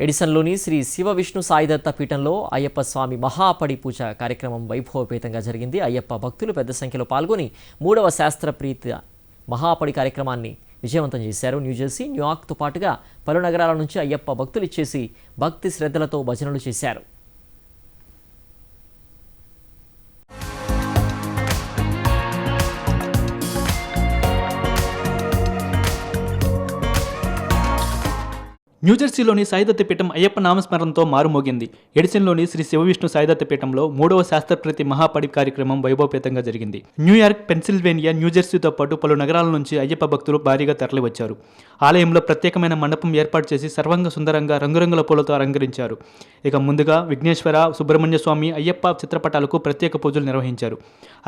ఎడిసన్లోని శ్రీ శివ విష్ణు సాయిదత్త పీఠంలో అయ్యప్ప స్వామి మహాపడి పూజ కార్యక్రమం వైభవపేతంగా జరిగింది. అయ్యప్ప భక్తులు పెద్ద సంఖ్యలో పాల్గొని 3వ శాస్త్రప్రీతి మహాపడి కార్యక్రమాన్ని విజయవంతం చేశారు. న్యూజెర్సీ, న్యూయార్క్తో పాటుగా పలు నగరాల నుంచి అయ్యప్ప భక్తులు ఇచ్చేసి భక్తి శ్రద్ధలతో భజనలు చేశారు. న్యూజెర్సీలోని సాయిదత్త పీఠం అయ్యప్ప నామస్మరణతో మారుమోగింది. ఎడిసన్లోని శ్రీ శివవిష్ణు సాయిదత్త పీఠంలో 3వ శాస్త్రప్రీతి మహాపడి కార్యక్రమం వైభవపేతంగా జరిగింది. న్యూయార్క్, పెన్సిల్వేనియా, న్యూజెర్సీతో పాటు పలు నగరాల నుంచి అయ్యప్ప భక్తులు భారీగా తరలివచ్చారు. ఆలయంలో ప్రత్యేకమైన మండపం ఏర్పాటు చేసి సర్వంగ సుందరంగా రంగురంగుల పూలతో అలంకరించారు. ఇక ముందుగా విఘ్నేశ్వర, సుబ్రహ్మణ్య స్వామి, అయ్యప్ప చిత్రపటాలకు ప్రత్యేక పూజలు నిర్వహించారు.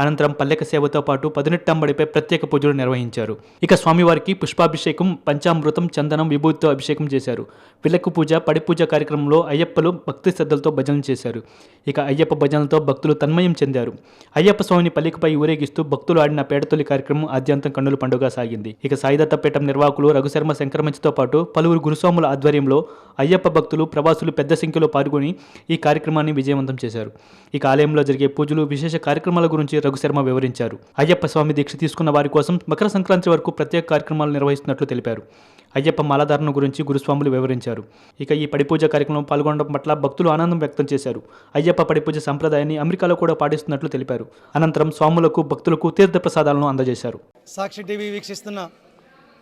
అనంతరం పల్లెక సేవతో పాటు పదినెట్టంబడిపై ప్రత్యేక పూజలు నిర్వహించారు. ఇక స్వామివారికి పుష్పాభిషేకం, పంచామృతం, చందనం, విభూతితో అభిషేకం చేశారు. విలక్కు పూజ, పడి పూజ కార్యక్రమంలో అయ్యప్పలు భక్తి శ్రద్ధలతో భజనలు చేశారు. ఇక అయ్యప్ప భజనలతో భక్తులు తన్మయం చెందారు. అయ్యప్ప స్వామిని పల్లికపై ఊరేగిస్తూ భక్తులు ఆడిన పేడతొలి కార్యక్రమం ఆద్యంతం కన్నుల పండుగ సాగింది. ఇక సాయిదత్త పీఠం నిర్వాహకులు రఘుశర్మ శంకరమంచితో పాటు పలువురు గురుస్వాముల ఆధ్వర్యంలో అయ్యప్ప భక్తులు, ప్రవాసులు పెద్ద సంఖ్యలో పాల్గొని ఈ కార్యక్రమాన్ని విజయవంతం చేశారు. ఇక ఆలయంలో జరిగే పూజలు, విశేష కార్యక్రమాల గురించి రఘుశర్మ వివరించారు. అయ్యప్ప స్వామి దీక్ష తీసుకున్న వారి కోసం మకర సంక్రాంతి వరకు ప్రత్యేక కార్యక్రమాలు నిర్వహిస్తున్నట్లు తెలిపారు. అయ్యప్ప మాలాధారణ గురించి గురుస్వాములు వివరించారు. ఇక ఈ పడిపూజ కార్యక్రమంలో పాల్గొనడం పట్ల భక్తులు ఆనందం వ్యక్తం చేశారు. అయ్యప్ప పడిపూజ సంప్రదాయాన్ని అమెరికాలో కూడా పాటిస్తున్నట్లు తెలిపారు. అనంతరం స్వాములకు, భక్తులకు తీర్థ ప్రసాదాలను అందజేశారు. సాక్షి టీవీ వీక్షిస్తున్న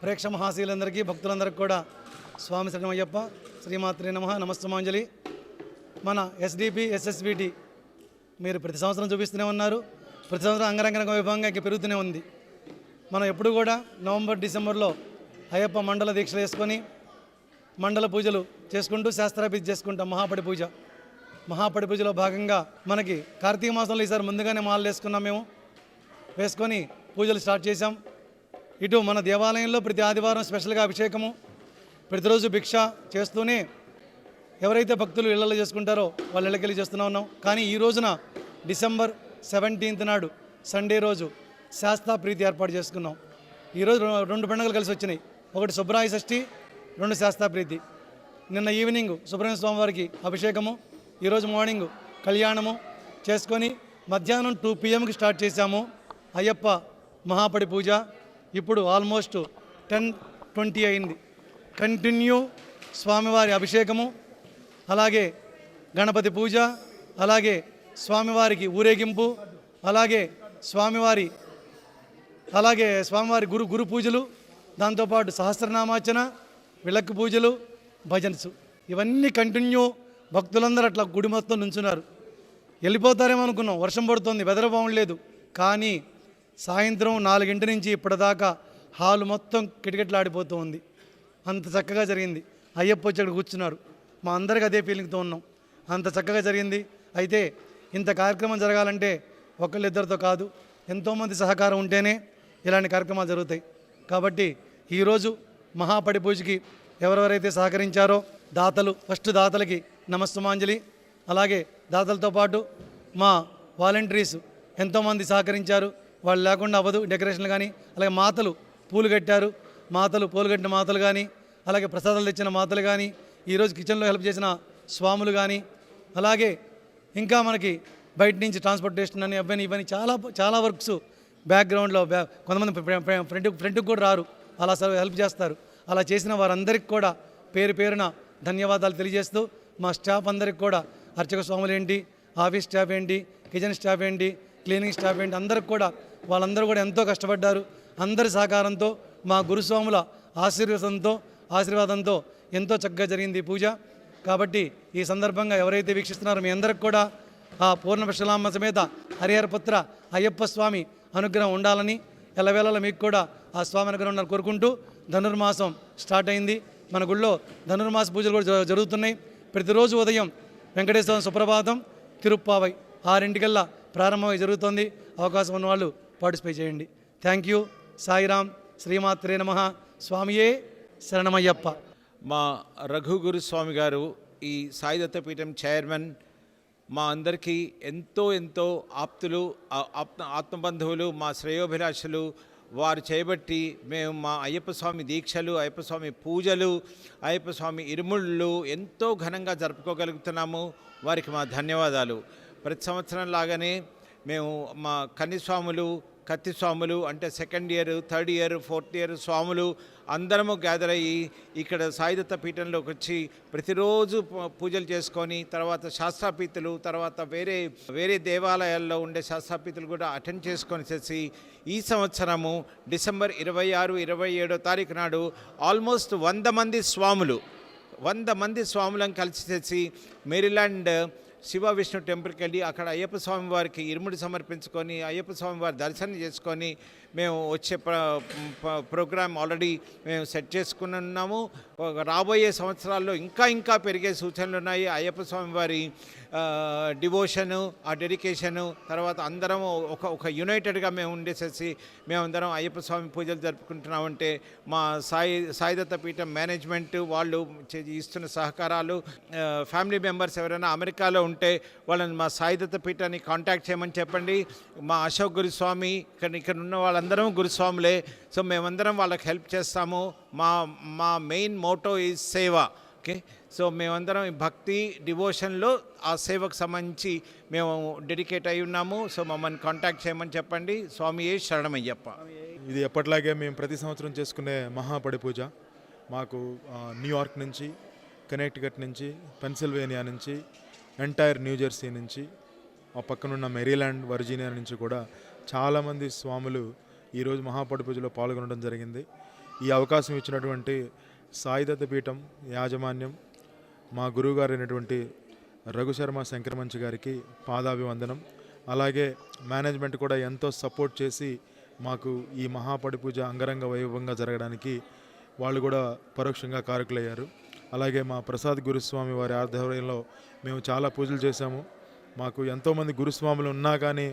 ప్రేక్ష మహాశీలందరికీ, భక్తులందరికీ కూడా స్వామి శరణమయ్యప్ప, శ్రీమాత్రే నమః, నమస్తమాంజలి. మన ఎస్డిపి, ఎస్ఎస్బిటి మీరు ప్రతి సంవత్సరం చూపిస్తూనే ఉన్నారు. ప్రతి సంవత్సరం అంగరంగ వైభవంగా ఇంకా పెరుగుతూనే ఉంది. మనం ఎప్పుడు కూడా నవంబర్, డిసెంబర్లో అయ్యప్ప మండల దీక్షలు వేసుకొని మండల పూజలు చేసుకుంటూ శాస్త్రాభిధి చేసుకుంటాం. మహాపడి పూజలో భాగంగా మనకి కార్తీక మాసంలో ఈసారి ముందుగానే మాలలు వేసుకున్నాం. మేము వేసుకొని పూజలు స్టార్ట్ చేశాం. ఇటు మన దేవాలయంలో ప్రతి ఆదివారం స్పెషల్గా అభిషేకము, ప్రతిరోజు భిక్ష చేస్తూనే ఎవరైతే భక్తులు ఇళ్లలో చేసుకుంటారో వాళ్ళ ఇళ్ళకెళ్ళి చేస్తూనే ఉన్నాం. కానీ ఈ రోజున డిసెంబర్ 17 నాడు సండే రోజు శాస్త్ర ప్రీతి ఏర్పాటు చేసుకున్నాం. ఈరోజు 2 పండుగలు కలిసి వచ్చినాయి. ఒకటి సుబ్రాయ షష్ఠి, 2 శాస్త్ర ప్రీతి. నిన్న ఈవినింగ్ సుబ్రహ్మణ్య స్వామి వారికి అభిషేకము, ఈరోజు మార్నింగ్ కళ్యాణము చేసుకొని మధ్యాహ్నం 2 PM స్టార్ట్ చేశాము అయ్యప్ప మహాపడి పూజ. ఇప్పుడు ఆల్మోస్ట్ 10:20 అయింది. కంటిన్యూ స్వామివారి అభిషేకము, అలాగే గణపతి పూజ, అలాగే స్వామివారికి ఊరేగింపు, అలాగే స్వామివారి గురు పూజలు, దాంతోపాటు సహస్రనామార్చన, విలక్కు పూజలు, భజన్స్, ఇవన్నీ కంటిన్యూ. భక్తులందరూ అట్లా గుడి మొత్తం నుంచున్నారు. వెళ్ళిపోతారేమో అనుకున్నాం, వర్షం పడుతుంది, వెదర్ బాగుండలేదు. కానీ సాయంత్రం 4 నుంచి ఇప్పటిదాకా హాలు మొత్తం కిటకిటలాడిపోతూ ఉంది. అంత చక్కగా జరిగింది. అయ్యప్ప వచ్చి అక్కడ కూర్చున్నారు. మా అందరికి అదే ఫీలింగ్తో ఉన్నాం. అంత చక్కగా జరిగింది. అయితే ఇంత కార్యక్రమం జరగాలంటే ఒకళ్ళిద్దరితో కాదు, ఎంతోమంది సహకారం ఉంటేనే ఇలాంటి కార్యక్రమాలు జరుగుతాయి. కాబట్టి ఈరోజు మహాపడి పూజకి ఎవరెవరైతే సహకరించారో దాతలు, ఫస్ట్ దాతలకి నమస్తమాంజలి. అలాగే దాతలతో పాటు మా వాలంటీర్స్ ఎంతోమంది సహకరించారు. వాళ్ళు లేకుండా అవ్వదు. డెకరేషన్లు కానీ, అలాగే మాతలు పూలు కట్టారు, పూలు కట్టిన మాతలు కానీ, అలాగే ప్రసాదాలు తెచ్చిన మాతలు కానీ, ఈరోజు కిచెన్లో హెల్ప్ చేసిన స్వాములు కానీ, అలాగే ఇంకా మనకి బయట నుంచి ట్రాన్స్పోర్టేషన్ అని ఇవన్నీ చాలా వర్క్స్ బ్యాక్గ్రౌండ్లో కొంతమంది ఫ్రంట్కి కూడా రారు, అలా హెల్ప్ చేస్తారు. అలా చేసిన వారందరికీ కూడా పేరున ధన్యవాదాలు తెలియజేస్తూ, మా స్టాఫ్ అందరికి కూడా, అర్చక స్వాములు ఏంటి, ఆఫీస్ స్టాఫ్ ఏంటి, కిచెన్ స్టాఫ్ ఏంటి, క్లీనింగ్ స్టాఫ్ ఏంటి, అందరికి కూడా వాళ్ళందరూ కూడా ఎంతో కష్టపడ్డారు. అందరి సహకారంతో, మా గురుస్వాముల ఆశీర్వాదంతో ఎంతో చక్కగా జరిగింది ఈ పూజ. కాబట్టి ఈ సందర్భంగా ఎవరైతే వీక్షిస్తున్నారో మీ అందరికి కూడా ఆ పూర్ణపక్షలామ సమేత హరిహరపుత్ర అయ్యప్ప స్వామి అనుగ్రహం ఉండాలని, ఎల్లవేళలా మీకు కూడా ఆ స్వామి అనుగ్రహం ఉండాలని కోరుకుంటూ, ధనుర్మాసం స్టార్ట్ అయింది. మన గుళ్ళో ధనుర్మాస పూజలు కూడా జరుగుతున్నాయి. ప్రతిరోజు ఉదయం వెంకటేశ్వర సుప్రభాతం, తిరుప్పావై 6 ప్రారంభమై జరుగుతుంది. అవకాశం ఉన్నవాళ్ళు పార్టిసిపేట్ చేయండి. Thank you. సాయిరామ్. శ్రీమాత్రే నమః. స్వామియే శరణమయ్యప్ప. మా రఘు గురుస్వామి గారు ఈ సాయిదత్త పీఠం చైర్మన్, మా అందరికీ ఎంతో ఆప్తులు, ఆత్మబంధువులు, మా శ్రేయోభిలాషులు, వారు చేయబట్టి మేము మా అయ్యప్ప స్వామి దీక్షలు, అయ్యప్ప స్వామి పూజలు, అయ్యప్ప స్వామి ఇరుముళ్ళు ఎంతో ఘనంగా జరుపుకోగలుగుతున్నాము. వారికి మా ధన్యవాదాలు. ప్రతి సంవత్సరం లాగానే మేము మా కన్నిస్వాములు, కత్తి స్వాములు అంటే second year, third year, fourth year స్వాములు అందరము గ్యాదర్ అయ్యి ఇక్కడ సాయిదత్త పీఠంలోకి వచ్చి ప్రతిరోజు పూజలు చేసుకొని తర్వాత శాస్త్రాపీతులు, తర్వాత వేరే దేవాలయాల్లో ఉండే శాస్త్రాపీతులు కూడా అటెండ్ చేసుకొని చేసి ఈ సంవత్సరము డిసెంబర్ 26, 27 తారీఖు నాడు ఆల్మోస్ట్ 100 మంది స్వాములను కలిసి చేసి మేరీల్యాండ్ శివ విష్ణు టెంపుల్కి వెళ్ళి అక్కడ అయ్యప్ప స్వామి వారికి ఇరుముడి సమర్పించుకొని అయ్యప్ప స్వామి వారి దర్శనం చేసుకొని మేము వచ్చే ప్రోగ్రామ్ ఆల్రెడీ మేము సెట్ చేసుకుని ఉన్నాము. రాబోయే సంవత్సరాల్లో ఇంకా పెరిగే సూచనలు ఉన్నాయి. అయ్యప్ప స్వామి వారి డివోషను, ఆ డెడికేషను, తర్వాత అందరం ఒక యునైటెడ్గా మేము ఉండేసేసి మేమందరం అయ్యప్ప స్వామి పూజలు జరుపుకుంటున్నామంటే మా సాయిదత్త పీఠం మేనేజ్మెంట్ వాళ్ళు ఇస్తున్న సహకారాలు, ఫ్యామిలీ మెంబర్స్ ఎవరైనా అమెరికాలో ఉంటే వాళ్ళని మా సాయిదత్త పీఠాన్ని కాంటాక్ట్ చేయమని చెప్పండి. మా అశోక్ గురుస్వామి ఇక్కడ ఉన్న వాళ్ళందరం గురుస్వాములే. సో మేమందరం వాళ్ళకి హెల్ప్ చేస్తాము. మా మెయిన్ మోటో ఈజ్ సేవ. ఓకే, సో మేమందరం ఈ భక్తి డివోషన్లో ఆ సేవకు సంబంధించి మేము డెడికేట్ అయి ఉన్నాము. సో మమ్మల్ని కాంటాక్ట్ చేయమని చెప్పండి. స్వామియే శరణమయ్యప్ప. ఇది ఎప్పటిలాగే మేము ప్రతి సంవత్సరం చేసుకునే మహాపడి పూజ మాకు న్యూయార్క్ నుంచి, కనెక్టికట్ నుంచి, పెన్సిల్వేనియా నుంచి, ఎంటైర్ న్యూజెర్సీ నుంచి, ఆ పక్కనున్న మెరీల్యాండ్, వర్జీనియా నుంచి కూడా చాలామంది స్వాములు ఈరోజు మహాపడి పూజలో పాల్గొనడం జరిగింది. ఈ అవకాశం ఇచ్చినటువంటి సాయిదత్త పీఠం యాజమాన్యం, మా గురువుగారు అయినటువంటి రఘుశర్మ శంకరమంచి గారికి పాదాభివందనం. అలాగే మేనేజ్మెంట్ కూడా ఎంతో సపోర్ట్ చేసి మాకు ఈ మహాపడి పూజ అంగరంగ వైభవంగా జరగడానికి వాళ్ళు కూడా పరోక్షంగా కారకులయ్యారు. అలాగే మా ప్రసాద్ గురుస్వామి వారి ఆధ్వర్యంలో మేము చాలా పూజలు చేశాము. మాకు ఎంతోమంది గురుస్వాములు ఉన్నా కానీ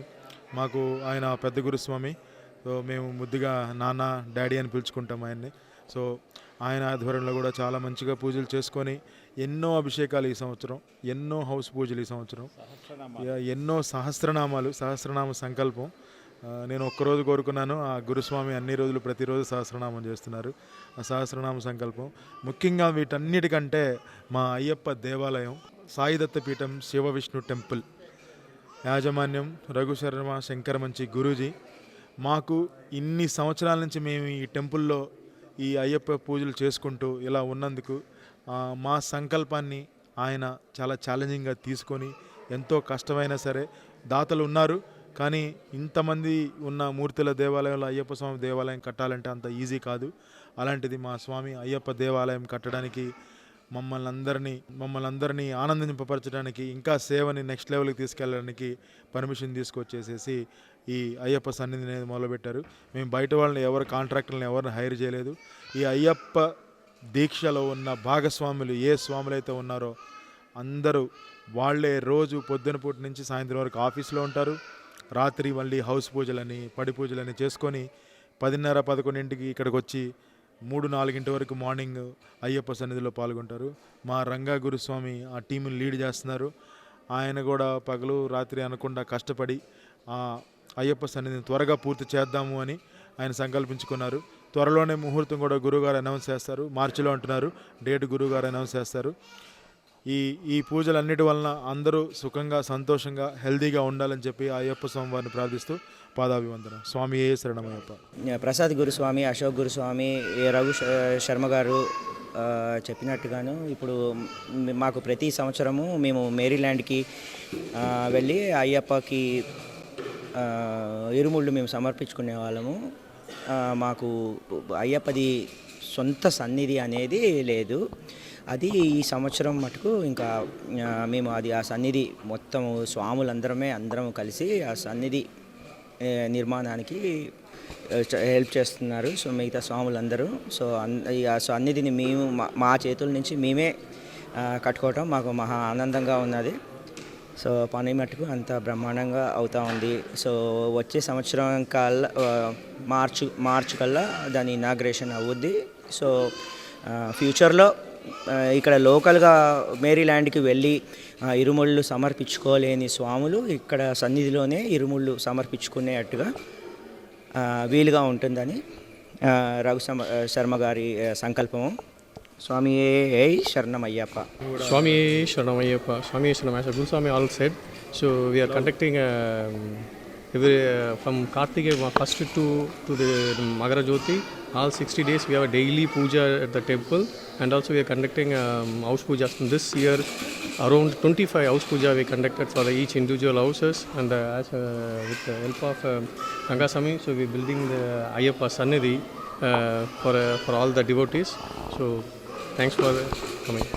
మాకు ఆయన పెద్ద గురుస్వామి. సో మేము ముద్దుగా నాన్న, డాడీ అని పిలుచుకుంటాం ఆయన్ని. సో ఆయన ఆధ్వర్యంలో కూడా చాలా మంచిగా పూజలు చేసుకొని ఎన్నో అభిషేకాలు ఈ సంవత్సరం, ఎన్నో హౌస్ పూజలు ఈ సంవత్సరం, ఎన్నో సహస్రనామ సంకల్పం. నేను ఒక్కరోజు కోరుకున్నాను, ఆ గురుస్వామి అన్ని రోజులు ప్రతిరోజు సహస్రనామం చేస్తున్నారు. ఆ సహస్రనామ సంకల్పం ముఖ్యంగా వీటన్నిటికంటే మా అయ్యప్ప దేవాలయం సాయిదత్త పీఠం శివ విష్ణు టెంపుల్ యాజమాన్యం రఘుశర్మ శంకరమంచి గురూజీ మాకు ఇన్ని సంవత్సరాల నుంచి మేము ఈ టెంపుల్లో ఈ అయ్యప్ప పూజలు చేసుకుంటూ ఇలా ఉన్నందుకు మా సంకల్పాన్ని ఆయన చాలా ఛాలెంజింగ్గా తీసుకొని ఎంతో కష్టమైనా సరే దాతలు ఉన్నారు. కానీ ఇంతమంది ఉన్న మూర్తుల దేవాలయంలో అయ్యప్ప స్వామి దేవాలయం కట్టాలంటే అంత ఈజీ కాదు. అలాంటిది మా స్వామి అయ్యప్ప దేవాలయం కట్టడానికి మమ్మల్ని అందరినీ ఆనందింపపరచడానికి, ఇంకా సేవని నెక్స్ట్ లెవెల్కి తీసుకెళ్ళడానికి పర్మిషన్ తీసుకొచ్చేసేసి ఈ అయ్యప్ప సన్నిధిని అనేది మొదలుపెట్టారు. మేము బయట వాళ్ళని కాంట్రాక్టర్లను ఎవరిని హైర్ చేయలేదు. ఈ అయ్యప్ప దీక్షలో ఉన్న భాగస్వాములు ఏ స్వాములైతే ఉన్నారో అందరూ వాళ్ళే రోజు పొద్దున పూట నుంచి సాయంత్రం వరకు ఆఫీస్లో ఉంటారు. రాత్రి మళ్ళీ హౌస్ పూజలని, పడి పూజలని చేసుకొని 10:30, 11ంటికి ఇక్కడికి వచ్చి 3-4 వరకు మార్నింగ్ అయ్యప్ప సన్నిధిలో పాల్గొంటారు. మా రంగా గురుస్వామి ఆ టీంని లీడ్ చేస్తున్నారు. ఆయన కూడా పగలు రాత్రి అనకుండా కష్టపడి ఆ అయ్యప్ప సన్నిధిని త్వరగా పూర్తి చేద్దాము అని ఆయన సంకల్పించుకున్నారు. త్వరలోనే ముహూర్తం కూడా గురువుగారు అనౌన్స్ చేస్తారు. మార్చిలో అంటున్నారు, డేట్ గురువుగారు అనౌన్స్ చేస్తారు. ఈ పూజలన్నిటి వలన అందరూ సుఖంగా, సంతోషంగా, హెల్దీగా ఉండాలని చెప్పి అయ్యప్ప స్వామి వారిని ప్రార్థిస్తూ పాదాభివందనం. స్వామి ఏ శరణమయ్యప్ప. ప్రసాద్ గురుస్వామి, అశోక్ గురుస్వామి, రఘు శర్మ గారు చెప్పినట్టుగాను ఇప్పుడు మాకు ప్రతి సంవత్సరము మేము మేరీల్యాండ్కి వెళ్ళి అయ్యప్పకి ఇరుముళ్ళు మేము సమర్పించుకునే వాళ్ళము. మాకు అయ్యప్పది సొంత సన్నిధి అనేది లేదు. అది ఈ సంవత్సరం మటుకు ఇంకా మేము ఆ సన్నిధి మొత్తం అందరం కలిసి ఆ సన్నిధి నిర్మాణానికి హెల్ప్ చేస్తున్నారు. సో మిగతా స్వాములందరూ ఆ సన్నిధిని మేము మా చేతుల నుంచి మేమే కట్టుకోవటం మాకు మహా ఆనందంగా ఉన్నది. సో పని మటుకు అంత బ్రహ్మాండంగా అవుతూ ఉంది. సో వచ్చే సంవత్సరం కల్లా మార్చ్ కల్లా దాని ఇనాగ్రేషన్ అవుద్ది. సో ఫ్యూచర్లో ఇక్కడ లోకల్గా మేరీల్యాండ్కి వెళ్ళి ఇరుముళ్ళు సమర్పించుకోలేని స్వాములు ఇక్కడ సన్నిధిలోనే ఇరుముళ్ళు సమర్పించుకునేట్టుగా వీలుగా ఉంటుందని రఘు శర్మ గారి సంకల్పము. స్వామి శరణమయ్యప్ప. Swami Shranamayyappa, Swami Shranamayyappa. Guru Swami all said. So we are conducting from Kartikeya first to the Magara Jyoti. All 60 days we have a daily puja at the temple, and also we are conducting house pujas. This year around 25 house puja we conducted for each individual houses, and with the help of Rangasamy, so we are building the Ayyappa Sannidhi for all the devotees. So thanks for coming.